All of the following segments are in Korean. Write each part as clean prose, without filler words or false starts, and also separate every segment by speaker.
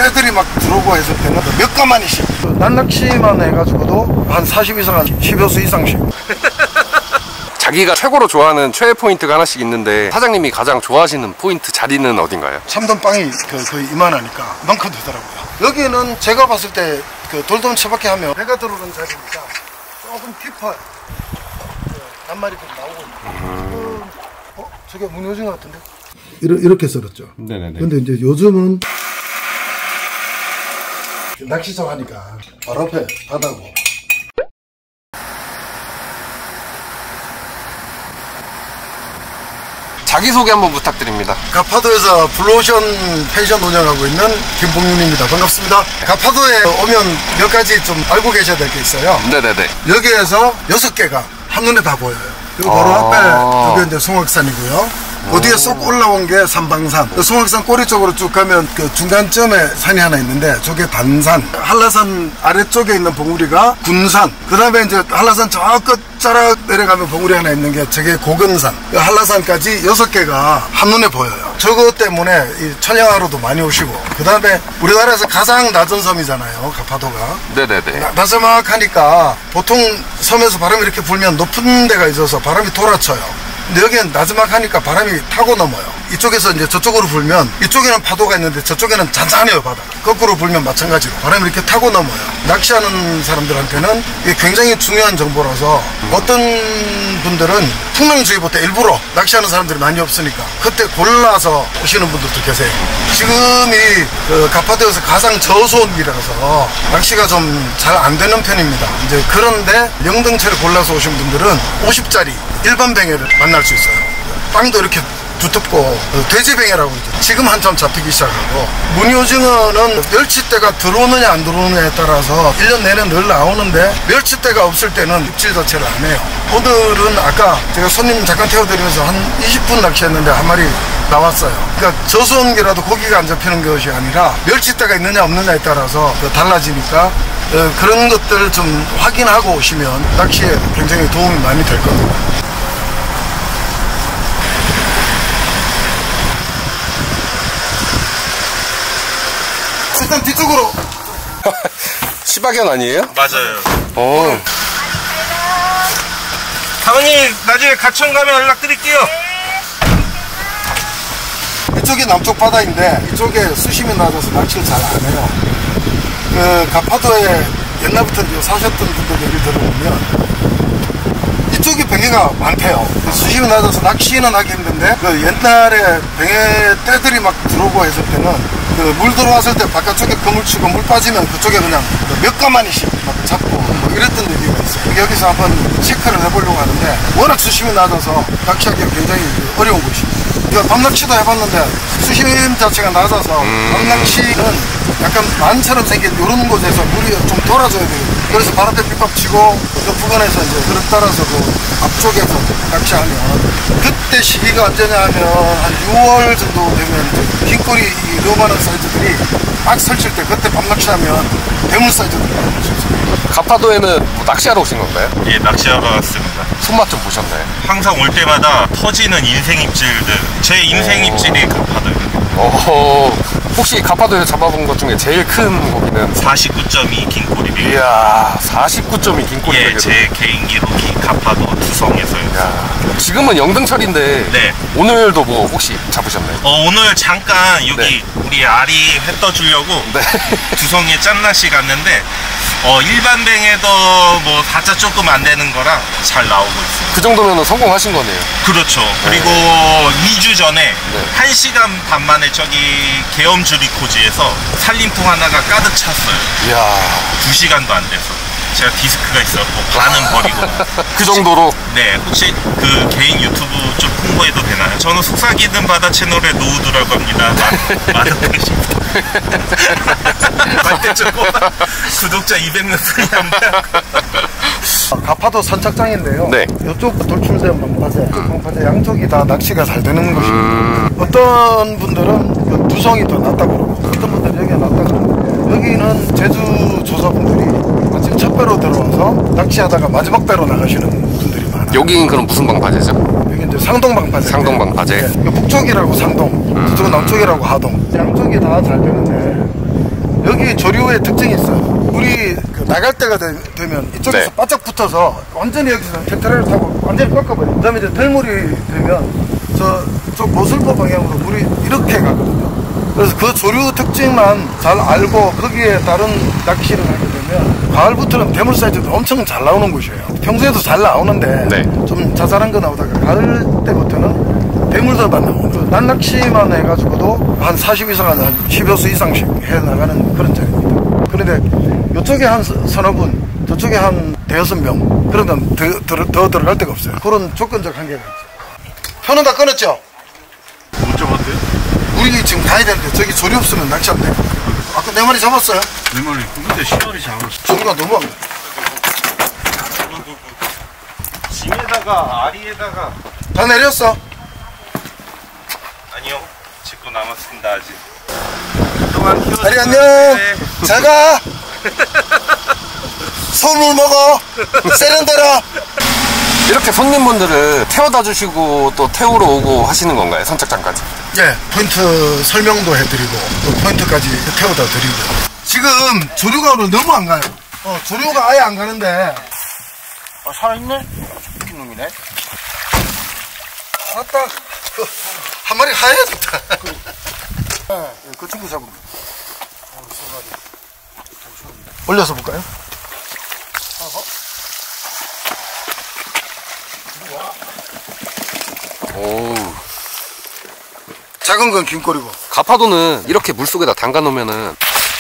Speaker 1: 때들이 막 들어오고 했을 때는 몇 가마니씩 난낚시만 해가지고도 한 40 이상, 한 10여 수 이상씩.
Speaker 2: 자기가 최고로 좋아하는 최애 포인트가 하나씩 있는데 사장님이 가장 좋아하시는 포인트 자리는 어딘가요?
Speaker 1: 참돔빵이 거의 이만하니까 이만큼 되더라고요. 여기는 제가 봤을 때 그 돌돔 처박게 하면 배가 들어오는 자리니까 조금 깊어요. 낱말이 좀 나오고 있고. 저게 문효징어 같은데? 이렇게 썰었죠.
Speaker 2: 네네네.
Speaker 1: 근데 이제 요즘은 낚시장 하니까 바로 앞에 바다고.
Speaker 2: 자기소개 한번 부탁드립니다.
Speaker 1: 가파도에서 블루오션 펜션 운영하고 있는 김봉윤입니다. 반갑습니다. 가파도에 오면 몇 가지 좀 알고 계셔야 될 게 있어요.
Speaker 2: 네네네.
Speaker 1: 여기에서 6개가 한눈에 다 보여요. 그리고 바로 앞에 여기 이제 송악산이고요. 그 뒤에 쏙 올라온 게 삼방산. 송악산 꼬리 쪽으로 쭉 가면 그 중간점에 산이 하나 있는데 저게 단산. 한라산 아래쪽에 있는 봉우리가 군산. 그 다음에 이제 한라산 저 끝자락 내려가면 봉우리 하나 있는 게 저게 고건산. 한라산까지 6개가 한눈에 보여요. 저거 때문에 이 촬영하러도 많이 오시고. 그 다음에 우리나라에서 가장 낮은 섬이잖아요, 가파도가.
Speaker 2: 네네네.
Speaker 1: 나지막하니까 보통 섬에서 바람이 이렇게 불면 높은 데가 있어서 바람이 돌아쳐요. 근데 여기는 나지막하니까 바람이 타고 넘어요. 이쪽에서 이제 저쪽으로 불면 이쪽에는 파도가 있는데 저쪽에는 잔잔해요, 바다가. 거꾸로 불면 마찬가지로 바람이 이렇게 타고 넘어요. 낚시하는 사람들한테는 이게 굉장히 중요한 정보라서 어떤 분들은 풍랑주의보 때 일부러 낚시하는 사람들이 많이 없으니까 그때 골라서 오시는 분들도 계세요. 지금이 그 가파도에서 가장 저수온기라서 낚시가 좀 잘 안 되는 편입니다. 이제 그런데 영등채를 골라서 오신 분들은 50짜리 일반 뱅에를 만날 수 있어요. 빵도 이렇게 두텁고 돼지뱅에라고 그러죠. 지금 한참 잡히기 시작하고 문효징어는 멸치대가 들어오느냐 안 들어오느냐에 따라서 1년 내내 늘 나오는데 멸치대가 없을 때는 입질 자체를 안 해요. 오늘은 아까 제가 손님 잠깐 태워드리면서 한 20분 낚시했는데 한 마리 나왔어요. 그러니까 저수온기라도 고기가 안 잡히는 것이 아니라 멸치대가 있느냐 없느냐에 따라서 달라지니까 그런 것들 좀 확인하고 오시면 낚시에 굉장히 도움이 많이 될 겁니다. 일단 뒤쪽으로.
Speaker 2: 시바견 아니에요?
Speaker 3: 맞아요. 사모님 나중에 가천 가면 연락드릴게요.
Speaker 1: 이쪽이 남쪽 바다인데 이쪽에 수심이 낮아서 낚시를 잘 안 해요. 그 가파도에 옛날부터 사셨던 분들 얘기를 들어보면 이쪽이 뱅에가 많대요. 수심이 낮아서 낚시는 하기 힘든데 그 옛날에 뱅에 떼들이 막 들어오고 했을 때는 그 물 들어왔을 때 바깥쪽에 그물 치고 물 빠지면 그쪽에 그냥 몇 가마니씩 막 잡고 뭐 이랬던 얘기가 있어요. 여기서 한번 체크를 해보려고 하는데 워낙 수심이 낮아서 낚시하기가 굉장히 어려운 곳입니다. 그러니까 밤낚시도 해봤는데 수심 자체가 낮아서 밤낚시는 약간 만처럼 생긴 이런 곳에서 물이 좀 돌아줘야 되거든요. 그래서 바람대 삐밥 치고 그 부근에서 이제 그릇 따라서 그 앞쪽에서 낚시하면 그때 시기가 언제냐 하면 한 6월 정도 되면 흰꼬리 이 요만한 사이즈들이 막 설칠 때 그때 밤낚시하면 대물 사이즈들이 나올 수 있어요.
Speaker 2: 가파도에는 뭐 낚시하러 오신 건가요?
Speaker 3: 예, 낚시하러 왔습니다.
Speaker 2: 손맛 좀 보셨나요?
Speaker 3: 항상 올 때마다 터지는 인생 입질들. 제 인생 입질이 가파도예요.
Speaker 2: 혹시 가파도에서 잡아본 것 중에 제일 큰 고기는?
Speaker 3: 49.2 긴꼬리비.
Speaker 2: 이야, 49.2 긴꼬리.
Speaker 3: 예, 제 개인 기록이 가파도 두성에서요.
Speaker 2: 지금은 영등철인데
Speaker 3: 네.
Speaker 2: 오늘도 뭐 혹시 잡으셨나요?
Speaker 3: 오늘 잠깐 여기
Speaker 2: 네.
Speaker 3: 우리 아리 회 떠주려고
Speaker 2: 네.
Speaker 3: 두성에 짠낚시 갔는데 일반 뱅에도 뭐 가짜 조금 안 되는 거랑 잘 나오고 있어요.
Speaker 2: 그 정도면 성공하신 거네요.
Speaker 3: 그렇죠. 그리고 2주 전에 1시간 반 만에 저기 계엄주리코지에서 살림통 하나가 가득 찼어요.
Speaker 2: 이야.
Speaker 3: 2시간도 안 돼서. 제가 디스크가 있어갖고 반은 버리고.
Speaker 2: 그 정도로?
Speaker 3: 네. 혹시 그 개인 유튜브 좀 홍보해도 되나요? 저는 속삭이는 바다 채널의 노우드라고 합니다. 많은 관심. 구독자 200명 분이랍니다.
Speaker 1: 가파도 선착장인데요.
Speaker 2: 네.
Speaker 1: 이쪽 돌출된 방파제 양쪽이 다 낚시가 잘 되는 곳입니다. 어떤 분들은 그 두성이 더 낫다고 그러고 어떤 분들은 여기가 낫다고 그러고 여기는 제주 조사분들이 아침 첫 배로 들어와서 낚시하다가 마지막 배로 나가시는 분들이 많아요.
Speaker 2: 여기는 그럼 무슨 방파제죠?
Speaker 1: 여기 이제 상동 방파제.
Speaker 2: 상동 방파제.
Speaker 1: 네. 북쪽이라고 상동, 저쪽은 남쪽이라고 하동. 양쪽이 다 잘 되는데 여기 조류의 특징이 있어요. 물이 나갈 때가 되면 이쪽에서
Speaker 2: 네.
Speaker 1: 바짝 붙어서 완전히 여기서 캐터라를 타고 완전히 꺾어버려요. 그 다음에 이제 들물이 되면 저쪽 모슬포 방향으로 물이 이렇게 가거든요. 그래서 그 조류 특징만 잘 알고 거기에 다른 낚시를 하게 되면 가을부터는 대물 사이즈도 엄청 잘 나오는 곳이에요. 평소에도 잘 나오는데
Speaker 2: 네.
Speaker 1: 좀 자잘한 거 나오다가 가을 때부터는 대물도만 나오는 낮 낚시만 해가지고도 한 40 이상 한 10여수 이상씩 해나가는 그런 자리입니다. 그런데 이쪽에 한 서너 분, 저쪽에 한 대여섯 명, 그러면 더 들어갈 데가 없어요. 그런 조건적 한계가 있죠. 표는 다 끊었죠?
Speaker 3: 못 잡았대요?
Speaker 1: 우리 지금 가야 되는데 저기 조류 없으면 낚시 안 돼. 아까 네 마리 잡았어요?
Speaker 3: 내 말이 근데 시간이 잡았어.
Speaker 1: 조류가 너무 안 돼.
Speaker 3: 짐에다가 아리에다가
Speaker 1: 다 내렸어.
Speaker 3: 아니요 짓고 남았습니다 아직.
Speaker 1: 아리 안녕. 잘 가. 손을 먹어. 세련되라.
Speaker 2: 이렇게 손님분들을 태워다 주시고 또 태우러 오고 하시는 건가요? 선착장까지?
Speaker 1: 예, 포인트 설명도 해드리고 또 포인트까지 태워다 드리고. 지금 조류가 오늘 너무 안 가요. 조류가 아예 안 가는데.
Speaker 3: 살아있네? 웃긴 놈이네.
Speaker 1: 아따, 한 마리 하얘졌다. 그 친구 잡으면. 올려서 볼까요?
Speaker 2: 오.
Speaker 1: 작은 건 긴꼬리고.
Speaker 2: 가파도는 이렇게 물속에다 담가 놓으면은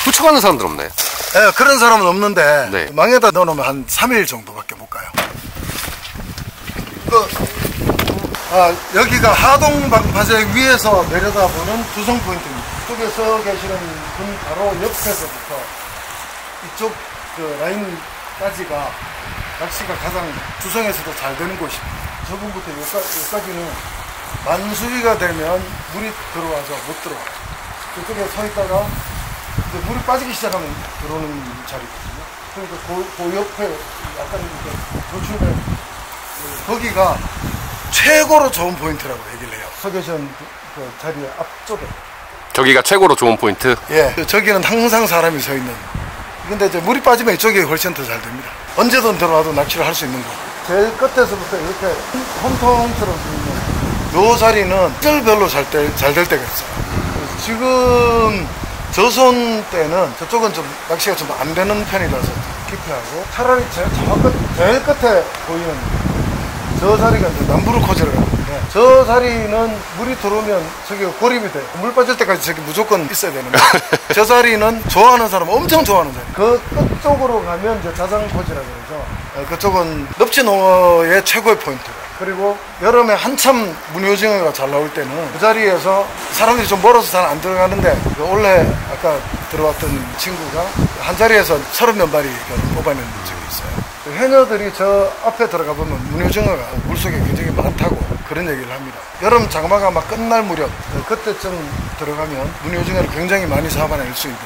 Speaker 2: 훔쳐가는 사람들 없나요?
Speaker 1: 예, 그런 사람은 없는데
Speaker 2: 네.
Speaker 1: 망에다 넣어놓으면 한 3일 정도밖에 못 가요. 여기가 하동방파제 위에서 내려다보는 두성 포인트입니다. 이쪽에 서 계시는 분 바로 옆에서부터 이쪽 그 라인까지가 낚시가 가장 두성에서도 잘 되는 곳입니다. 저분부터 여기까지는 만수위가 되면 물이 들어와서 못 들어와요. 그쪽에 서 있다가 이제 물이 빠지기 시작하면 들어오는 자리거든요. 그러니까 그 옆에 약간 이렇게 도출된 거기가 최고로 좋은 포인트라고 얘기를 해요. 서 계신 그 자리의 앞쪽에.
Speaker 2: 저기가 최고로 좋은 포인트?
Speaker 1: 예. 저기는 항상 사람이 서 있는. 근데 이제 물이 빠지면 이쪽이 훨씬 더 잘 됩니다. 언제든 들어와도 낚시를 할 수 있는 곳. 제일 끝에서부터 이렇게 홈통처럼 있는 요 자리는 시절별로 잘 될 때가 있어요. 그래서 지금 저손 때는 저쪽은 좀 낚시가 좀 안 되는 편이라서 기피하고 차라리 제일 끝에 보이는 저 자리가 이제 남부르코즈라고 하는데 저 자리는 물이 들어오면 저기 고립이 돼요. 물 빠질 때까지 저기 무조건 있어야 되는데 저 자리는 좋아하는 사람 엄청 좋아하는 자리. 그 끝쪽으로 가면 이제 자장코즈라고 그러죠. 그쪽은 넙치농어의 최고의 포인트예요. 그리고 여름에 한참 무늬오징어가 잘 나올 때는 그 자리에서 사람들이 좀 멀어서 잘 안 들어가는데 원래 아까 들어왔던 친구가 한 자리에서 30몇 마리 뽑아낸 적이 있어요. 해녀들이 저 앞에 들어가 보면 무늬오징어가 물속에 굉장히 많다고 그런 얘기를 합니다. 여름 장마가 막 끝날 무렵 그때쯤 들어가면 무늬오징어를 굉장히 많이 잡아낼 수 있는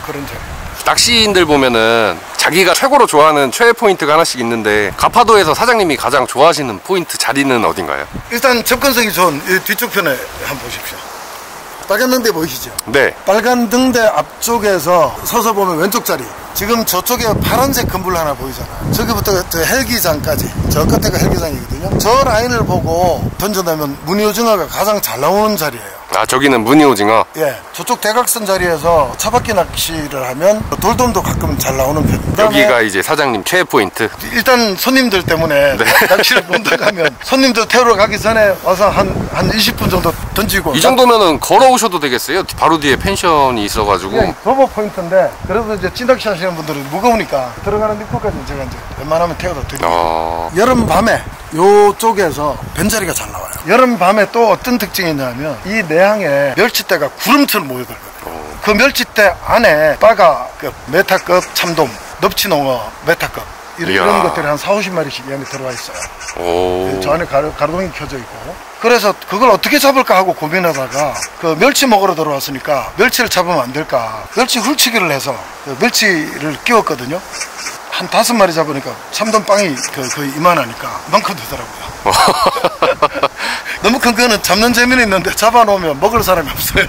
Speaker 1: 그런 자리.
Speaker 2: 낚시인들 보면은 자기가 최고로 좋아하는 최애 포인트가 하나씩 있는데 가파도에서 사장님이 가장 좋아하시는 포인트 자리는 어딘가요?
Speaker 1: 일단 접근성이 좋은 이 뒤쪽 편에 한번 보십시오. 빨간 등대 보이시죠?
Speaker 2: 네.
Speaker 1: 빨간 등대 앞쪽에서 서서 보면 왼쪽 자리. 지금 저쪽에 파란색 건물 하나 보이잖아요. 저기부터 저 헬기장까지. 저 끝에가 헬기장이거든요. 저 라인을 보고 던져내면 무늬오징어가 가장 잘 나오는 자리예요.
Speaker 2: 아, 저기는 무늬오징어?
Speaker 1: 예. 저쪽 대각선 자리에서 차바퀴 낚시를 하면 돌돔도 가끔 잘 나오는 편입니다.
Speaker 2: 여기가 이제 사장님 최애 포인트?
Speaker 1: 일단 손님들 때문에
Speaker 2: 네.
Speaker 1: 낚시를 못 나가면 손님들 태우러 가기 전에 와서 한 20분 정도 던지고
Speaker 2: 이 정도면은 걸어오셔도 되겠어요? 바로 뒤에 펜션이 있어가지고.
Speaker 1: 예, 도보 포인트인데 그래도 이제 찐낚시 하시는 분들은 무거우니까 들어가는 입구까지 제가 이제 웬만하면 태워다 드립니다. 여름 밤에 요쪽에서 변자리가 잘 나와요. 여름 밤에 또 어떤 특징이 있냐면 이 내항에 멸치대가 구름처럼 모여들거든요. 그 멸치대 안에 바가 메타급 참돔, 넙치농어 메타급 이런 것들이 한 40-50마리씩 이 안에 들어와 있어요.
Speaker 2: 오.
Speaker 1: 저 안에 가로등이 켜져 있고. 그래서 그걸 어떻게 잡을까 하고 고민하다가 그 멸치 먹으러 들어왔으니까 멸치를 잡으면 안 될까. 멸치 훌치기를 해서 그 멸치를 끼웠거든요. 한 5마리 잡으니까 참돔빵이 거의 이만하니까 이만큼 되더라고요. 너무 큰 거는 잡는 재미는 있는데 잡아놓으면 먹을 사람이 없어요.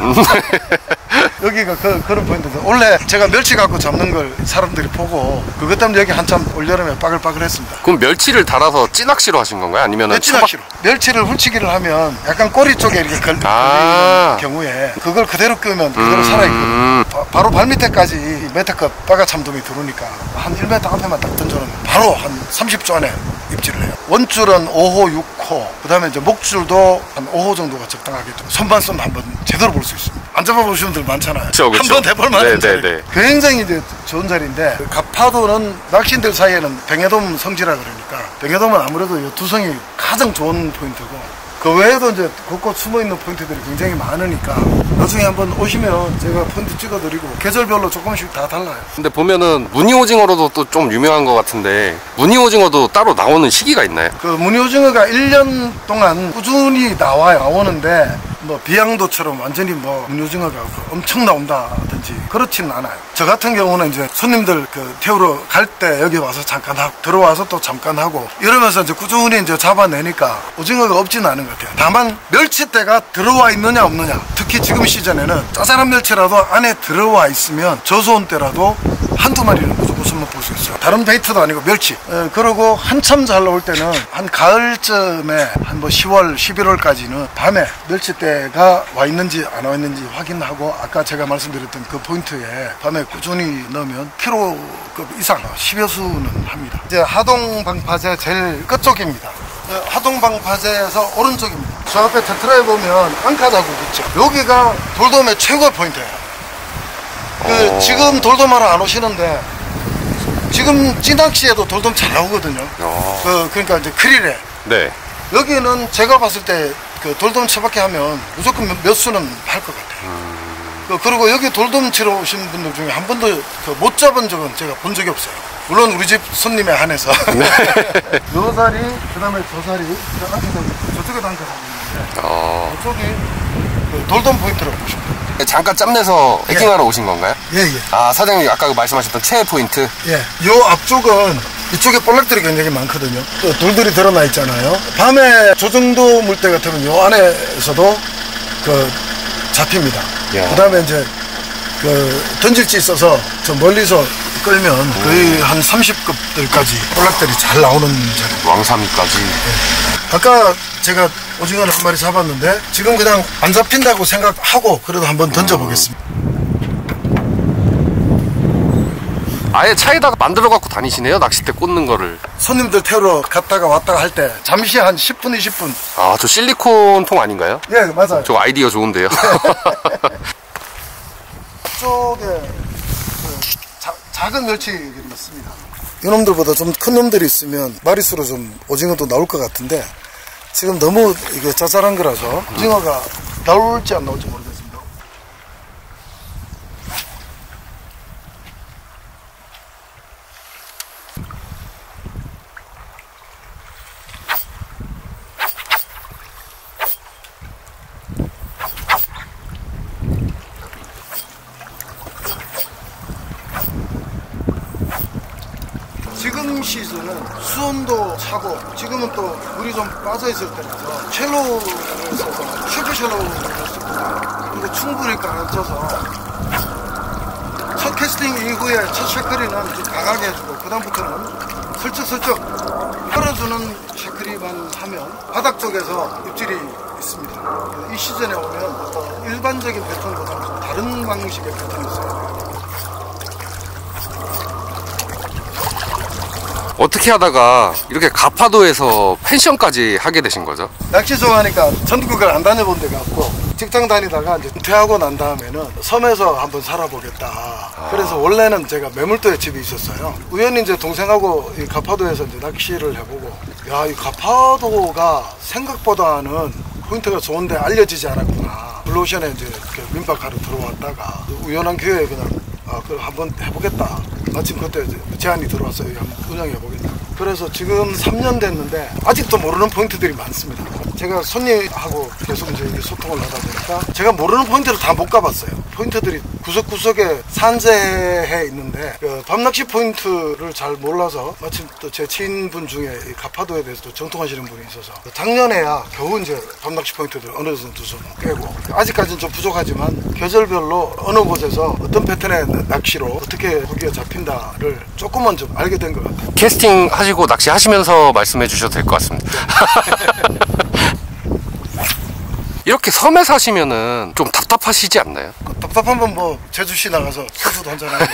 Speaker 1: 여기가 그런 포인트인데 원래 제가 멸치 갖고 잡는 걸 사람들이 보고 그것 때문에 여기 한참 올여름에 빠글빠글했습니다.
Speaker 2: 그럼 멸치를 달아서 찌낚시로 하신 건가요? 아니면은
Speaker 1: 멸치낚시로. 멸치를 훌치기를 하면 약간 꼬리 쪽에 이렇게 걸리는 경우에 그걸 그대로 끄면 그대로 살아있거든요. 바로 발밑에까지 이 메타급 빠가 참돔이 들어오니까 한 1m 앞에만 딱 던져놓으면 바로 한 30초 안에 입질을 해요. 원줄은 5호, 6호, 그 다음에 이제 목줄도 한 5호 정도가 적당하게 선반선 한번 제대로 볼 수 있습니다. 안 잡아보시는 분들 많잖아요.
Speaker 2: 그쵸.
Speaker 1: 한번 해볼 만한 자리.
Speaker 2: 네.
Speaker 1: 굉장히 이제 좋은 자리인데 가파도는 낚시인들 사이에는 병해돔 성지라 그러니까 병해돔은 아무래도 이 두성이 가장 좋은 포인트고 그 외에도 이제 곳곳 숨어있는 포인트들이 굉장히 많으니까 나중에 한번 오시면 제가 포인트 찍어드리고 계절별로 조금씩 다 달라요.
Speaker 2: 근데 보면은 무늬오징어로도 또 좀 유명한 것 같은데 무늬오징어도 따로 나오는 시기가 있나요?
Speaker 1: 그 무늬오징어가 1년 동안 꾸준히 나오는데 뭐 비양도처럼 완전히 뭐 무늬오징어가 엄청 나온다든지 그렇지는 않아요. 저 같은 경우는 이제 손님들 그 태우러 갈 때 여기 와서 잠깐 하고 들어와서 또 잠깐 하고 이러면서 이제 꾸준히 이제 잡아내니까 오징어가 없지는 않은 것 같아요. 다만 멸치대가 들어와 있느냐 없느냐, 특히 지금 시즌에는 짜잘한 멸치라도 안에 들어와 있으면 저수온 때라도 한두 마리는 무조건 손맛볼 수 있어요. 다른 베이트도 아니고 멸치. 그러고 한참 잘 나올 때는 한 가을쯤에 한 뭐 10월, 11월까지는 밤에 멸치대가 와 있는지 안 와 있는지 확인하고 아까 제가 말씀드렸던 그 포인트에 밤에 꾸준히 넣으면 키로급 이상 10여 수는 합니다. 이제 하동방파제 제일 끝쪽입니다. 하동방파제에서 오른쪽입니다. 저 앞에 테트라에 보면 앙카 자국 있죠. 여기가 돌돔의 최고 포인트예요. 지금 돌돔하러 안 오시는데 지금 찌낚시에도 돌돔 잘 나오거든요. 그러니까 이제 크릴에.
Speaker 2: 네.
Speaker 1: 여기는 제가 봤을 때 그 돌돔 쳐박기 하면 무조건 몇 수는 할 것 같아요. 그리고 여기 돌돔 치러 오신 분들 중에 한 번도 못 잡은 적은 제가 본 적이 없어요. 물론 우리 집 손님에 한해서. 네. 요 자리, 그 다음에 저 자리, 저쪽에도 한 개 하고 있는데 저쪽이 그 돌돔 포인트를 보시면 돼요.
Speaker 2: 잠깐 짬내서 해킹하러 오신 건가요?
Speaker 1: 예.
Speaker 2: 아, 사장님 아까 말씀하셨던 최애 포인트?
Speaker 1: 예. 요 앞쪽은 이쪽에 볼락들이 굉장히 많거든요. 또 돌들이 드러나 있잖아요. 밤에 저 정도 물때 같으면 요 안에서도 잡힙니다. 그 다음에 이제 던질지 있어서 저 멀리서 끌면 거의 한 30급들까지 볼락들이 잘 나오는 자리.
Speaker 2: 왕삼이까지.
Speaker 1: 예. 아까 제가 오징어를 한 마리 잡았는데 지금 그냥 안 잡힌다고 생각하고 그래도 한번 던져보겠습니다.
Speaker 2: 아예 차에다가 만들어 갖고 다니시네요, 낚싯대 꽂는 거를.
Speaker 1: 손님들 태우러 갔다가 왔다가 할 때 잠시 한 10분, 20분.
Speaker 2: 아, 저 실리콘 통 아닌가요?
Speaker 1: 예, 맞아요.
Speaker 2: 저 아이디어 좋은데요.
Speaker 1: 이쪽에 작은 멸치들이 있습니다. 이놈들보다 좀 큰 놈들이 있으면 마리수로 좀 오징어도 나올 것 같은데 지금 너무 이거 짜잘한 거라서 오징어가 나올지 안 나올지 모르겠습니다. 지금 시즌은 수온도 차고 지금은 또 물이 좀 빠져있을 때라서 쉘로우를 써서 슈퍼쉘로우를 썼습니다. 그리고 충분히 가라앉혀서 첫 캐스팅 이후에 첫 쉐크리는 좀 강하게 해주고 그 다음부터는 슬쩍슬쩍 풀어주는 쉐크리만 하면 바닥 쪽에서 입질이 있습니다. 이 시즌에 오면 일반적인 패턴보다는 좀 다른 방식의 패턴이 있어요.
Speaker 2: 어떻게 하다가 이렇게 가파도에서 펜션까지 하게 되신 거죠?
Speaker 1: 낚시 좋아하니까 전국을 안 다녀본 데가 없고 직장 다니다가 이제 은퇴하고 난 다음에는 섬에서 한번 살아보겠다. 그래서 원래는 제가 매물도에 집이 있었어요. 우연히 이제 동생하고 이 가파도에서 이제 낚시를 해보고 야, 이 가파도가 생각보다는 포인트가 좋은데 알려지지 않았구나. 블루오션에 이제 민박하러 들어왔다가 우연한 기회에 그냥 그럼 한번 해보겠다. 마침 그때 제안이 들어왔어요. 한번 운영해보겠다. 그래서 지금 3년 됐는데 아직도 모르는 포인트들이 많습니다. 제가 손님하고 계속 이제 소통을 하다 보니까 제가 모르는 포인트를 다 못 가봤어요. 포인트들이 구석구석에 산세해 있는데 그 밤낚시 포인트를 잘 몰라서 마침 또 제 지인분 중에 이 가파도에 대해서 또 정통하시는 분이 있어서 작년에야 겨우 이제 밤낚시 포인트들 어느 정도 좀 꿰고 아직까지는 좀 부족하지만 계절별로 어느 곳에서 어떤 패턴의 낚시로 어떻게 고기가 잡힌다를 조금은 좀 알게 된 것 같아요.
Speaker 2: 캐스팅 하시고 낚시 하시면서 말씀해 주셔도 될 것 같습니다. 이렇게 섬에 사시면은 좀 답답하시지 않나요?
Speaker 1: 답답하면 뭐 제주시 나가서 소주도 한잔하고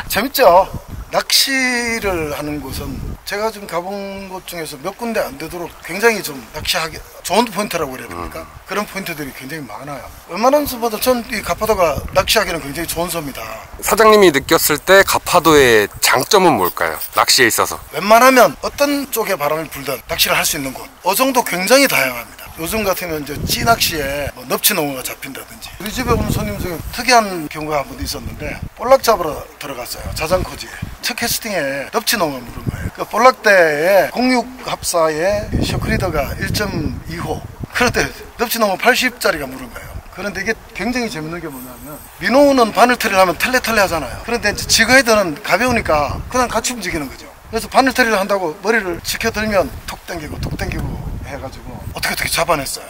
Speaker 1: 재밌죠. 낚시를 하는 곳은 제가 지금 가본 곳 중에서 몇 군데 안 되도록 굉장히 좀 낚시하기 좋은 포인트라고 그래야 됩니까? 그런 포인트들이 굉장히 많아요. 웬만한 섬보다 전 이 가파도가 낚시하기는 굉장히 좋은 섬이다.
Speaker 2: 사장님이 느꼈을 때 가파도의 장점은 뭘까요? 낚시에 있어서.
Speaker 1: 웬만하면 어떤 쪽에 바람이 불든 낚시를 할 수 있는 곳 어종도 굉장히 다양합니다. 요즘 같으면 이제 찌낚시에 뭐 넙치농어가 잡힌다든지 우리 집에 오는 손님 중에 특이한 경우가 한 번 있었는데 볼락 잡으러 들어갔어요. 자전거지에 첫 캐스팅에 넙치농어 물은 거예요. 그 볼락대에 06합사에 셔크리더가 1.2호 그런데 넙치농어 80짜리가 물은 거예요. 그런데 이게 굉장히 재밌는 게 뭐냐면 민호는 바늘터리를 하면 털레털레 하잖아요. 그런데 이제 지그헤드는 가벼우니까 그냥 같이 움직이는 거죠. 그래서 바늘터리를 한다고 머리를 지켜들면 톡 당기고 톡 당기고 해가지고 어떻게 잡아냈어요.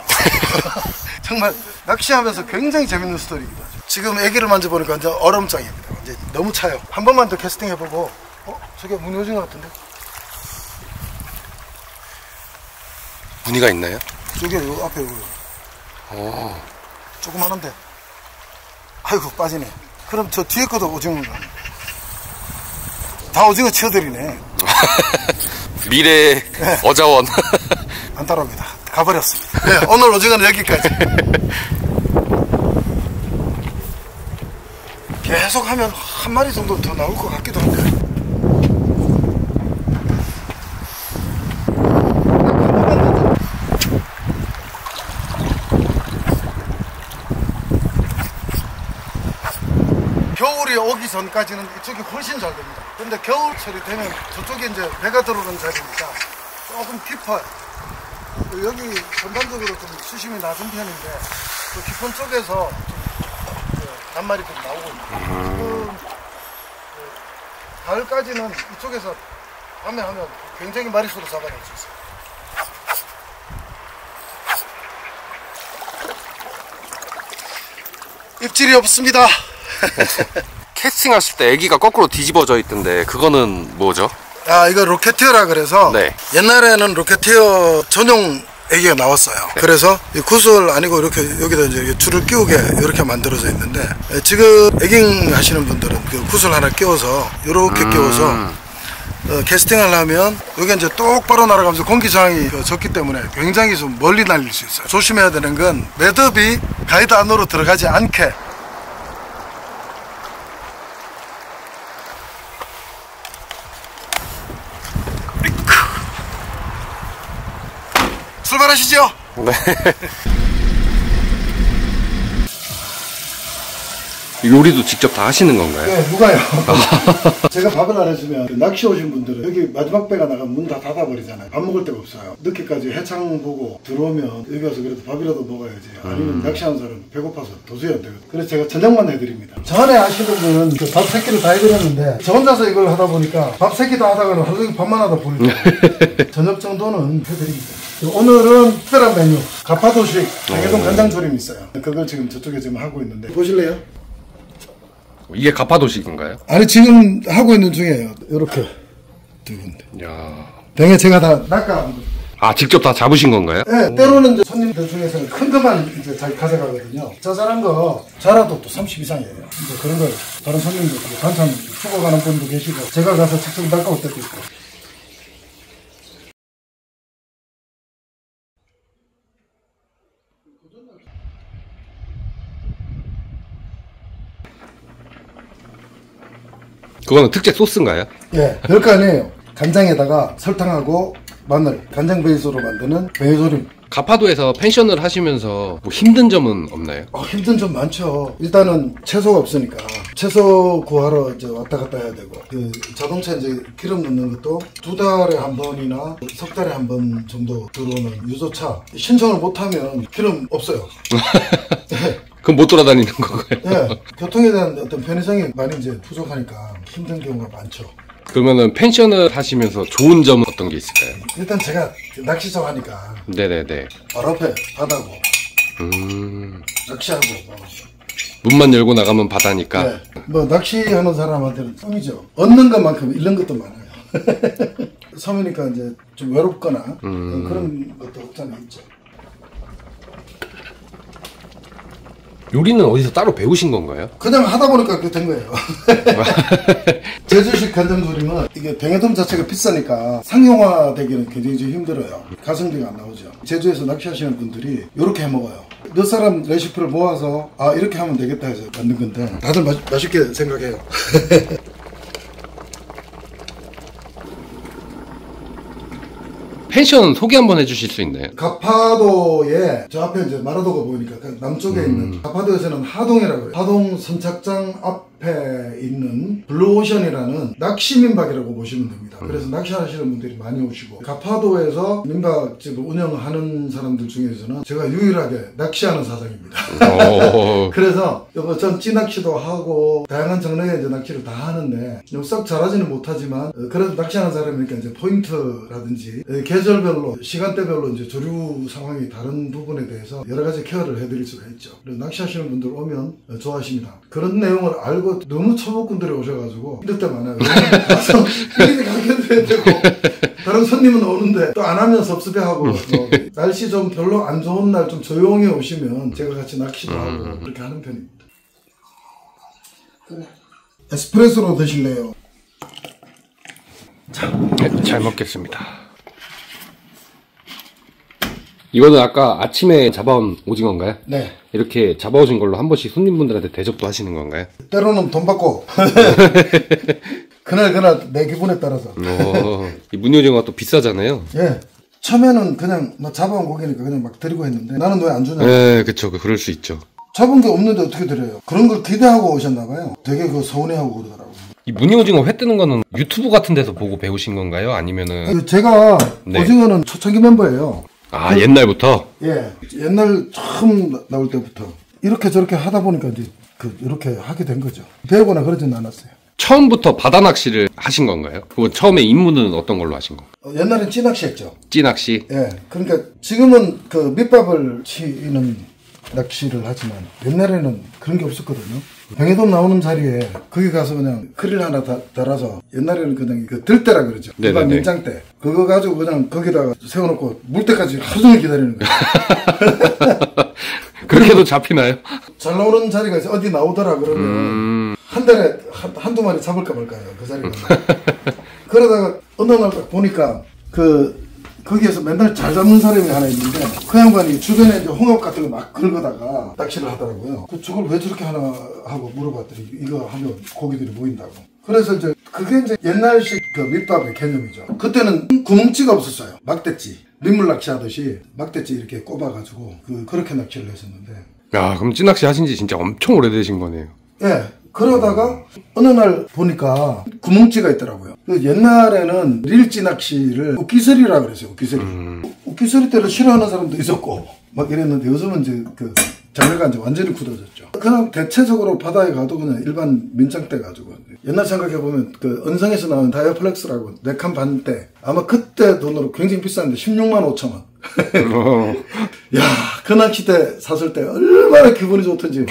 Speaker 1: 정말 낚시하면서 굉장히 재밌는 스토리입니다. 지금 애기를 만져보니까 완전 얼음장입니다. 이제 너무 차요. 한 번만 더 캐스팅 해보고 저게 무늬오징어 같은데?
Speaker 2: 무늬가 있나요?
Speaker 1: 저게 요 앞에 요거
Speaker 2: 오.
Speaker 1: 조그만한데 아이고 빠지네. 그럼 저 뒤에 것도 오징어인가? 다 오징어 치어들이네.
Speaker 2: 미래
Speaker 1: 네.
Speaker 2: 어자원.
Speaker 1: 안 따라옵니다. 가버렸습니다. 네, 오늘 오징어는 여기까지. 계속 하면 한 마리 정도 더 나올 것 같기도 한데. 겨울이 오기 전까지는 이쪽이 훨씬 잘 됩니다. 근데 겨울철이 되면 저쪽에 이제 배가 들어오는 자리니까 조금 깊어요. 여기 전반적으로 좀 수심이 낮은 편인데 그 깊은 쪽에서 좀 낱말이 좀 나오고 있습니다. 지금 가을까지는 이쪽에서 밤에 하면 굉장히 마리수로 잡아낼 수 있어요. 입질이 없습니다.
Speaker 2: 캐스팅 하실 때 애기가 거꾸로 뒤집어져 있던데 그거는 뭐죠?
Speaker 1: 아, 이거 로켓티어라 그래서
Speaker 2: 네.
Speaker 1: 옛날에는 로켓티어 전용 애기가 나왔어요. 네. 그래서 이 구슬 아니고 이렇게 여기다 이제 줄을 끼우게 이렇게 만들어져 있는데 지금 에깅 하시는 분들은 그 구슬 하나 끼워서 이렇게 끼워서 캐스팅을 하면 여기 이제 똑바로 날아가면서 공기 저항이 적기 때문에 굉장히 좀 멀리 날릴 수 있어요. 조심해야 되는 건 매듭이 가이드 안으로 들어가지 않게. 출발하시죠.
Speaker 2: 네. 요리도 직접 다 하시는 건가요?
Speaker 1: 네, 누가요? 제가 밥을 안 해주면 낚시 오신 분들은 여기 마지막 배가 나가면 문 다 닫아버리잖아요. 밥 먹을 데가 없어요. 늦게까지 해창 보고 들어오면 여기 와서 그래도 밥이라도 먹어야지. 아니면 낚시하는 사람은 배고파서 도저히 안 되거든요. 그래서 제가 저녁만 해드립니다. 전에 아시는 분은 그 밥 3끼를 다 해드렸는데 저 혼자서 이걸 하다 보니까 밥 3끼 다 하다가는 하루 종일 밥만 하다 보니까 저녁 정도는 해드립니다. 오늘은 특별한 메뉴 가파도식 장해동 간장조림이 있어요. 그걸 지금 저쪽에 지금 하고 있는데 보실래요?
Speaker 2: 이게 가파도식인가요?
Speaker 1: 아니 지금 하고 있는 중이에요. 이렇게 두 군데.
Speaker 2: 야.
Speaker 1: 병에 제가 다 낚아.
Speaker 2: 아, 직접 다 잡으신 건가요?
Speaker 1: 네, 때로는 이제 손님들 중에서는 큰 것만 이제 자기 가져가거든요. 자잘한 거 자라도 또 30 이상이에요. 이제 그런 걸 다른 손님들 반찬 주고 가는 분도 계시고 제가 가서 직접 낚아올 때도 있고.
Speaker 2: 그거는 특제 소스인가요?
Speaker 1: 예, 별거 아니에요. 간장에다가 설탕하고 마늘, 간장 베이스로 만드는 배조림.
Speaker 2: 가파도에서 펜션을 하시면서 뭐 힘든 점은 없나요?
Speaker 1: 힘든 점 많죠. 일단은 채소가 없으니까 채소 구하러 이제 왔다 갔다 해야 되고 그 자동차 이제 기름 넣는 것도 2달에 한 번이나 석 달에 한 번 정도 들어오는 유조차 신청을 못하면 기름 없어요. 네.
Speaker 2: 그럼 못 돌아다니는 건가요?
Speaker 1: 예, 교통에 대한 어떤 편의성이 많이 이제 부족하니까 힘든 경우가 많죠.
Speaker 2: 그러면은 펜션을 하시면서 좋은 점은 어떤 게 있을까요?
Speaker 1: 일단 제가 낚시 좋아하니까
Speaker 2: 네네네.
Speaker 1: 바로 앞에 바다고 낚시하고
Speaker 2: 문만 열고 나가면 바다니까.
Speaker 1: 네. 뭐 낚시하는 사람한테는 꿈이죠. 얻는 것만큼 잃는 것도 많아요. 섬이니까 이제 좀 외롭거나 그런 것도 없잖아요. 있죠.
Speaker 2: 요리는 어디서 따로 배우신 건가요?
Speaker 1: 그냥 하다 보니까 그렇게 된 거예요. 제주식 간장조림은 이게 병해돔 자체가 비싸니까 상용화되기는 굉장히 좀 힘들어요. 가성비가 안 나오죠. 제주에서 낚시하시는 분들이 이렇게 해 먹어요. 몇 사람 레시피를 모아서 아 이렇게 하면 되겠다 해서 만든 건데 다들 맛있게 생각해요.
Speaker 2: 펜션 소개 한번 해주실 수 있나요?
Speaker 1: 가파도에 저 앞에 이제 마라도가 보이니까 그 남쪽에 있는 가파도에서는 하동이라고 그래요. 하동 선착장 앞에 있는 블루오션이라는 낚시 민박이라고 보시면 됩니다. 그래서 낚시하시는 분들이 많이 오시고 가파도에서 민박집을 운영하는 사람들 중에서는 제가 유일하게 낚시하는 사장입니다. 그래서 전 찌낚시도 하고 다양한 장르의 이제 낚시를 다 하는데 썩 잘하지는 못하지만 그래도 낚시하는 사람이니까 이제 포인트라든지 계절별로 시간대별로 이제 조류 상황이 다른 부분에 대해서 여러 가지 케어를 해드릴 수가 있죠. 그래서 낚시하시는 분들 오면 좋아하십니다. 그런 내용을 알고 너무 초보꾼들이 오셔가지고 힘들 때 많아요. 가서 일일이 가르쳐드려야 되고 다른 손님은 오는데 또 안 하면 섭섭해하고 날씨 좀 별로 안 좋은 날 좀 조용히 오시면 제가 같이 낚시도 하고 그렇게 하는 편입니다. 그래. 에스프레소로 드실래요?
Speaker 2: 잘 먹겠습니다. 이거는 아까 아침에 잡아온 오징어인가요?
Speaker 1: 네.
Speaker 2: 이렇게 잡아오신 걸로 한 번씩 손님분들한테 대접도 하시는 건가요?
Speaker 1: 때로는 돈 받고 그날 내 기분에 따라서.
Speaker 2: 이 무늬오징어가 또 비싸잖아요.
Speaker 1: 예. 처음에는 그냥 뭐 잡아온 고기니까 그냥 막 드리고 했는데 나는 왜 안 주냐.
Speaker 2: 네, 그쵸. 그럴 수 있죠.
Speaker 1: 잡은 게 없는데 어떻게 드려요? 그런 걸 기대하고 오셨나봐요. 되게 서운해하고 그러더라고요.
Speaker 2: 이 무늬오징어 회 뜨는 거는 유튜브 같은 데서 보고 배우신 건가요? 아니면은
Speaker 1: 제가
Speaker 2: 네.
Speaker 1: 오징어는 초창기 멤버예요.
Speaker 2: 아, 옛날부터?
Speaker 1: 예. 옛날 처음 나올 때부터 이렇게 저렇게 하다 보니까 이제 이렇게 하게 된 거죠. 배우거나 그러지는 않았어요.
Speaker 2: 처음부터 바다 낚시를 하신 건가요? 그거 처음에 입문은 어떤 걸로 하신 거?
Speaker 1: 옛날엔 찌낚시 했죠.
Speaker 2: 찌낚시?
Speaker 1: 예. 그러니까 지금은 그 밑밥을 치는 낚시를 하지만 옛날에는 그런 게 없었거든요. 병해돔 나오는 자리에 거기 가서 그냥 크릴 하나 달아서 옛날에는 그냥 그 들대라 그러죠. 일반 민장대. 그거 가지고 그냥 거기다가 세워놓고 물 때까지 하루 종일 기다리는 거예요.
Speaker 2: 그렇게도 잡히나요?
Speaker 1: 잘 나오는 자리가 있어. 어디 나오더라 그러면 한 달에 한두 마리 잡을까 말까요. 그 자리가. 그러다가 어느 날 딱 보니까 거기에서 맨날 잘 잡는 사람이 하나 있는데 그 양반이 주변에 이제 홍합 같은 거 막 긁어다가 낚시를 하더라고요. 저걸 왜 저렇게 하나 하고 물어봤더니 이거 하면 고기들이 모인다고. 그래서 이제 그게 이제 옛날식 그 밑밥의 개념이죠. 그때는 구멍찌가 없었어요. 막대찌. 민물 낚시하듯이 막대찌 이렇게 꼽아가지고 그렇게 낚시를 했었는데.
Speaker 2: 야, 그럼 찌낚시 하신 지 진짜 엄청 오래되신 거네요.
Speaker 1: 예. 그러다가 어느 날 보니까 구멍찌가 있더라고요. 옛날에는 릴찌 낚시를 웃기서리라 그랬어요. 웃기서리. 웃기서리 때를 싫어하는 사람도 있었고 막 이랬는데 요즘은 이제 장르가 이제 완전히 굳어졌죠. 그냥 대체적으로 바다에 가도 그냥 일반 민장대 가지고 옛날 생각해보면 은성에서 나온 다이어플렉스라고 4칸 반대 아마 그때 돈으로 굉장히 비쌌는데 16만 5천 원. 야, 그 낚시대 샀을 때 얼마나 기분이 좋던지.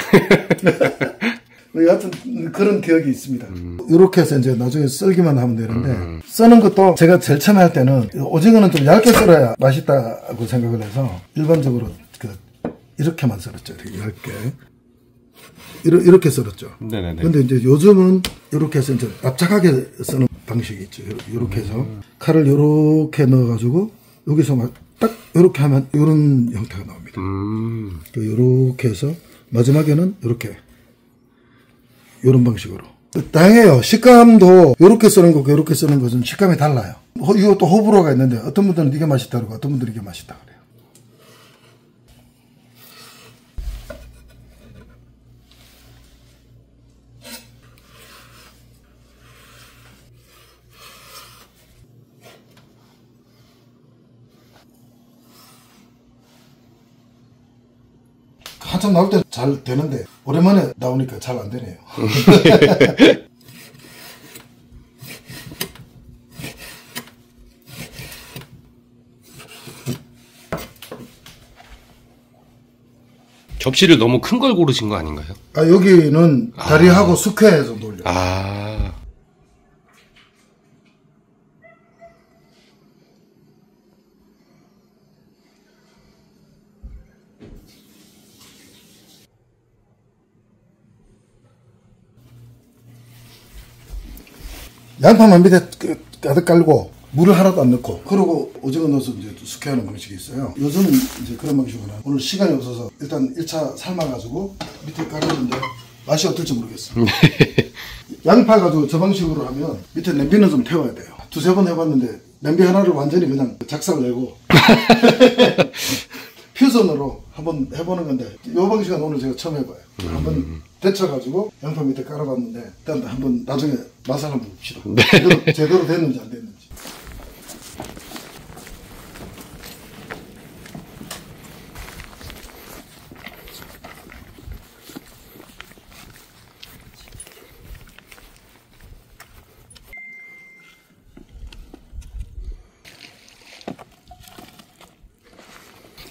Speaker 1: 여하튼 그런 기억이 있습니다. 이렇게 해서 이제 나중에 썰기만 하면 되는데 써는 것도 제가 제일 처음에 할 때는 오징어는 좀 얇게 썰어야 맛있다고 생각을 해서 일반적으로 이렇게만 썰었죠. 되게 얇게. 이렇게 썰었죠.
Speaker 2: 네네네.
Speaker 1: 근데 이제 요즘은 이렇게 해서 이제 납작하게 쓰는 방식이 있죠. 이렇게 해서 칼을 이렇게 넣어가지고 여기서 막 딱 이렇게 하면 이런 형태가 나옵니다. 또 이렇게 해서 마지막에는 이렇게 이런 방식으로. 다양해요. 식감도 이렇게 쓰는 거고 이렇게 쓰는 것은 식감이 달라요. 이것도 호불호가 있는데 어떤 분들은 이게 맛있다 그러고 어떤 분들은 이게 맛있다 그래요. 한참 나올 때 잘 되는데 오랜만에 나오니까 잘 안 되네요.
Speaker 2: 접시를 너무 큰 걸 고르신 거 아닌가요?
Speaker 1: 아, 여기는 다리하고 스퀘어해서 돌려요.
Speaker 2: 아.
Speaker 1: 양파만 밑에 가득 깔고 물을 하나도 안 넣고 그러고 오징어 넣어서 이제 숙회하는 방식이 있어요. 요즘은 이제 그런 방식으로 오늘 시간이 없어서 일단 1차 삶아가지고 밑에 깔았는데 맛이 어떨지 모르겠어요. 양파 가지고 저 방식으로 하면 밑에 냄비는 좀 태워야 돼요. 두세 번 해봤는데 냄비 하나를 완전히 그냥 작살 내고 퓨전으로 한번 해보는 건데 이 방식은 오늘 제가 처음 해봐요. 한번 데쳐가지고 양파 밑에 깔아봤는데 일단 한번 나중에 맛을 한번 봅시다. 제대로 됐는지 안 됐는지.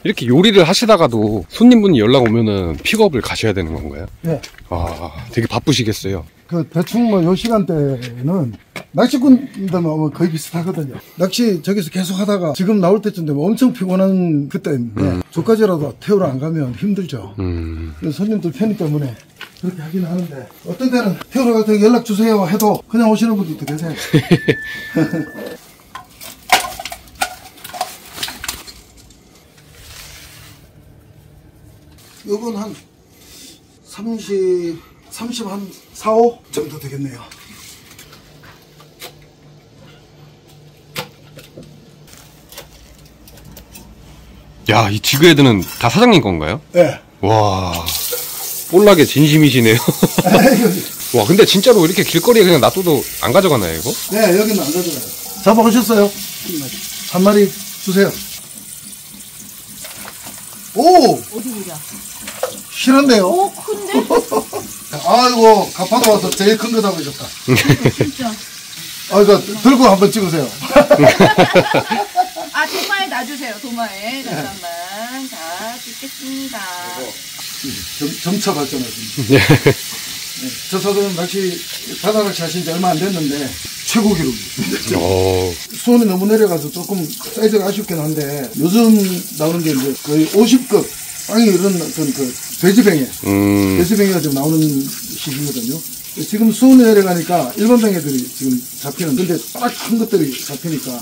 Speaker 2: 이렇게 요리를 하시다가도 손님분이 연락 오면은 픽업을 가셔야 되는 건가요?
Speaker 1: 네.
Speaker 2: 아, 되게 바쁘시겠어요.
Speaker 1: 그 대충 뭐 요 시간대는 낚시꾼들만 오면 거의 비슷하거든요. 낚시 저기서 계속 하다가 지금 나올 때쯤 되면 엄청 피곤한 그때인데 저까지라도 태우러 안 가면 힘들죠. 그래서 손님들 편의 때문에 그렇게 하긴 하는데 어떤 때는 태우러 갈 때 연락 주세요 해도 그냥 오시는 분들도 계세요. 요건 한 30 한 4, 5 정도 되겠네요.
Speaker 2: 야, 이 지그헤드는 다 사장님 건가요?
Speaker 1: 네.
Speaker 2: 와, 볼락에 진심이시네요. 와, 근데 진짜로 이렇게 길거리에 그냥 놔둬도 안 가져가나요, 이거?
Speaker 1: 네, 여기는 안 가져가요. 잡아오셨어요? 한 마리 주세요. 오!
Speaker 4: 어디 보자.
Speaker 1: 실한데요?
Speaker 4: 오, 큰데?
Speaker 1: 아이고, 가파도 와서 제일 큰 거 잡으셨다.
Speaker 4: 진짜.
Speaker 1: 아, 이거 들고 한번 찍으세요.
Speaker 4: 아, 도마에 놔주세요, 도마에. 잠깐만. 자, 찍겠습니다.
Speaker 1: 점차 발전하십니다. 네, 저 사도는 낚시, 바다 낚시 하신 지 얼마 안 됐는데, 최고 기록입니다. 수온이 너무 내려가서 조금 사이즈가 아쉽긴 한데, 요즘 나오는 게 이제 거의 50급, 빵이 이런 어떤 그 돼지뱅에, 돼지뱅이가 지금 나오는 시기거든요. 지금 수온이 내려가니까 일반 뱅에들이 지금 잡히는, 근데 딱 큰 것들이 잡히니까.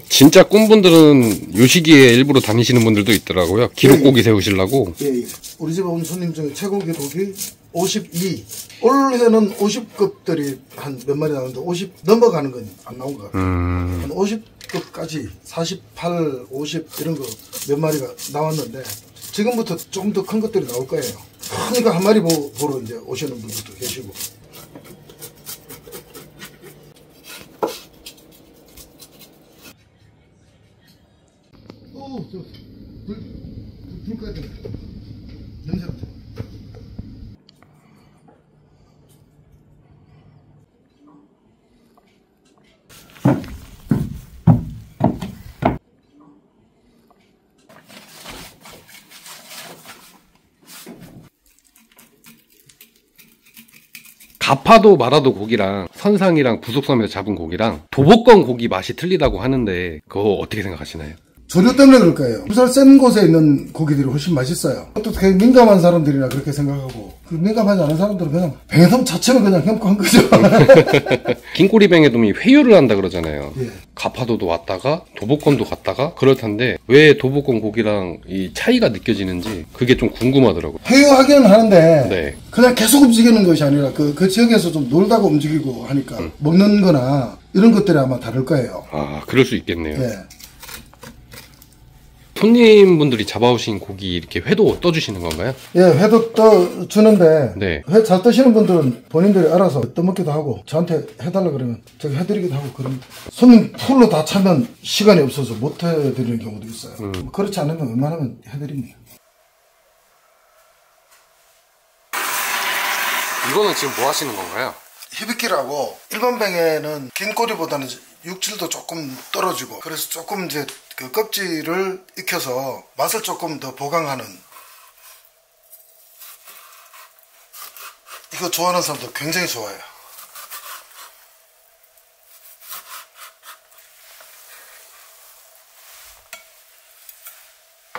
Speaker 2: 진짜 꾼분들은 요 시기에 일부러 다니시는 분들도 있더라고요. 기록고기 세우시려고.
Speaker 1: 예. 우리 집에 온 손님 중에 최고 기록이 52. 올해는 50급들이 한 몇 마리 나오는데 50 넘어가는 건 안 나온 것 같아요. 한 50급까지 48, 50 이런 거 몇 마리가 나왔는데 지금부터 조금 더 큰 것들이 나올 거예요. 그러니까 한 마리 보러 이제 오시는 분들도 계시고. 오, 불 꺼야 되네. 냄새 맡아.
Speaker 2: 가파도 마라도 고기랑 선상이랑 부속섬에서 잡은 고기랑 도복권 고기 맛이 틀리다고 하는데 그거 어떻게 생각하시나요?
Speaker 1: 조류 때문에 그럴 거예요. 물살 센 곳에 있는 고기들이 훨씬 맛있어요. 또 되게 민감한 사람들이나 그렇게 생각하고 그 민감하지 않은 사람들은 그냥 뱅에돔 자체는 그냥 혐오한 거죠.
Speaker 2: 긴꼬리 뱅에돔이 회유를 한다 그러잖아요.
Speaker 1: 예.
Speaker 2: 가파도도 왔다가 도복권도 갔다가 그럴 텐데 왜 도복권 고기랑 이 차이가 느껴지는지 그게 좀 궁금하더라고요.
Speaker 1: 회유하기는 하는데
Speaker 2: 네.
Speaker 1: 그냥 계속 움직이는 것이 아니라 그 지역에서 좀 놀다가 움직이고 하니까 먹는 거나 이런 것들이 아마 다를 거예요.
Speaker 2: 아, 그럴 수 있겠네요.
Speaker 1: 예.
Speaker 2: 손님분들이 잡아오신 고기 이렇게 회도 떠주시는 건가요?
Speaker 1: 예, 회도 떠주는데
Speaker 2: 네.
Speaker 1: 회 잘 떠시는 분들은 본인들이 알아서 떠먹기도 하고 저한테 해달라 그러면 제가 해드리기도 하고 그런 손님 풀로 다 차면 시간이 없어서 못 해드리는 경우도 있어요. 그렇지 않으면 웬만하면 해드립니다.
Speaker 2: 이거는 지금 뭐 하시는 건가요?
Speaker 1: 히비키라고 일반 뱅에는 긴 꼬리보다는 육질도 조금 떨어지고 그래서 조금 이제 그 껍질을 익혀서 맛을 조금 더 보강하는, 이거 좋아하는 사람도 굉장히 좋아해요.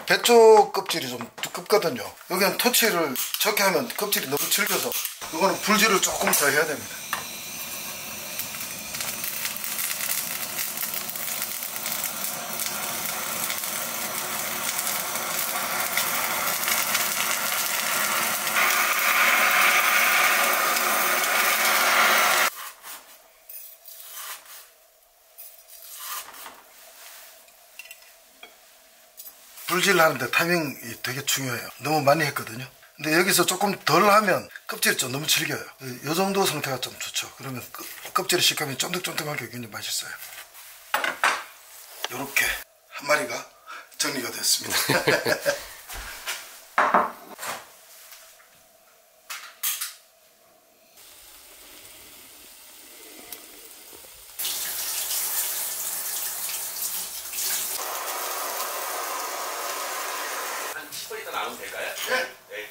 Speaker 1: 배 쪽 껍질이 좀 두껍거든요. 여기는 토치를 적게 하면 껍질이 너무 질겨서 이거는 불질을 조금 더 해야 됩니다. 불질 하는데 타이밍이 되게 중요해요. 너무 많이 했거든요. 근데 여기서 조금 덜 하면 껍질이 좀 너무 질겨요. 이 정도 상태가 좀 좋죠. 그러면 껍질의 식감이 쫀득쫀득하게 굉장히 맛있어요. 요렇게 한 마리가 정리가 됐습니다.
Speaker 2: 한 10분 있다 나오면 될까요?
Speaker 1: 네.
Speaker 2: 네.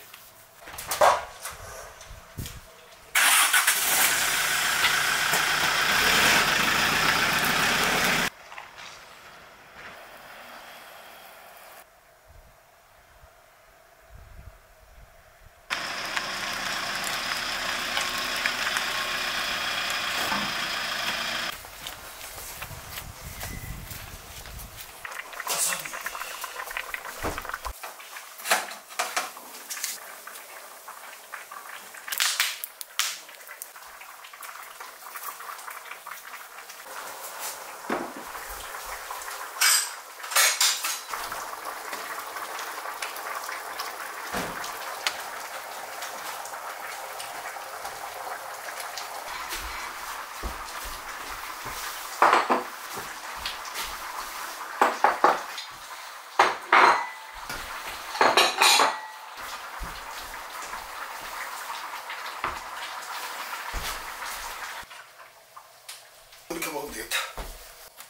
Speaker 1: 이렇게 먹으면 되겠다.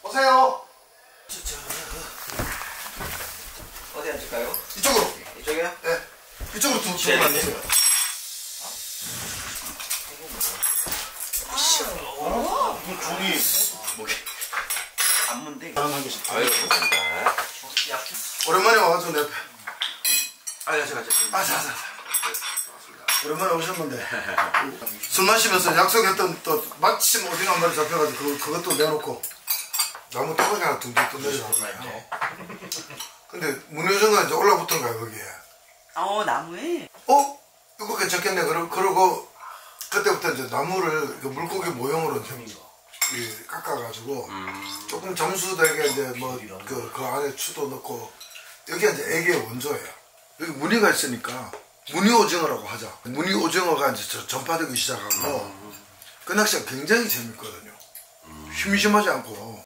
Speaker 1: 오세요.
Speaker 5: 어디 앉을까요?
Speaker 1: 이쪽으로.
Speaker 5: 이쪽이요?
Speaker 1: 네. 이쪽으로 두 앉으세요.
Speaker 3: 종이
Speaker 5: 안문데.
Speaker 1: 다른 게 싶다.
Speaker 2: 아유, 감사합니다.
Speaker 1: 오랜만에 와가지고 내 앞에.
Speaker 5: 아, 제가
Speaker 1: 자. 오랜만에 오셨는데 술 마시면서 약속했던 또 마침 오징어 한 마리 잡혀가지고 그것도 내놓고 나무 토막이 하나 둥둥 떠내려가요. 근데 문효정가 이제 올라붙은 거야 거기에.
Speaker 4: 나무에?
Speaker 1: 이거 괜찮겠네. 그러고 그때부터 이제 나무를 그 물고기 모형으로 이제 깎아가지고 조금 점수되게 이제 뭐 그 안에 추도 넣고 여기가 이제 애기의 원조예요. 여기 무늬가 있으니까 무늬 오징어라고 하자. 무늬 오징어가 이제 전파되기 시작하고 그 낚시가 굉장히 재밌거든요. 심심하지 않고.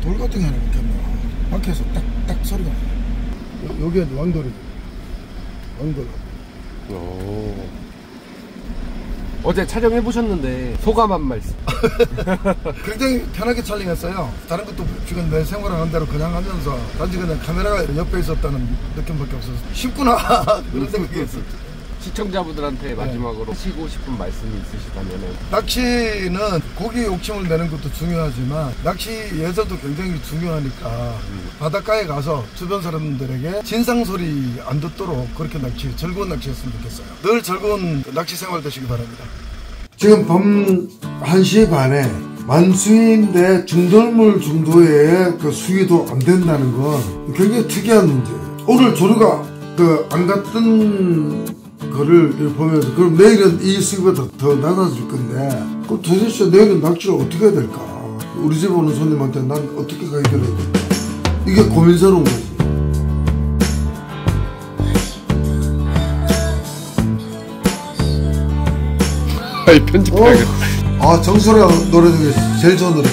Speaker 1: 돌 같은 게 하나 있겠나. 밖에서 딱딱 소리가 나요. 여기가 이제 왕돌이죠. 왕돌.
Speaker 2: 어제 촬영해 보셨는데 소감 한 말씀.
Speaker 1: 굉장히 편하게 촬영했어요. 다른 것도 지금 내 생활하는 대로 그냥 하면서 단지 그냥 카메라가 옆에 있었다는 느낌밖에 없어서 쉽구나 그런 생각이 했었죠.
Speaker 2: 시청자분들한테 마지막으로 하시고 싶은 말씀이 있으시다면은.
Speaker 1: 낚시는 고기 욕심을 내는 것도 중요하지만 낚시 예절도 굉장히 중요하니까 바닷가에 가서 주변 사람들에게 진상 소리 안 듣도록 그렇게 즐거운 낚시했으면 좋겠어요. 늘 즐거운 낚시 생활 되시기 바랍니다. 지금 밤 1시 반에 만수인데 중돌물 정도의 그 수위도 안 된다는 건 굉장히 특이한 문제예요. 오늘 조류가 안 갔던 거를 보면서 그럼 내일은 이 수위보다 더 낮아질 건데 그럼 도대체 내일은 낚시를 어떻게 해야 될까? 우리 집 오는 손님한테 난 어떻게 해결해야 될까? 이게 고민스러운 거지.
Speaker 2: 아이 편집해야겠다.
Speaker 1: 정수라 노래 중에 제일 좋은 노래.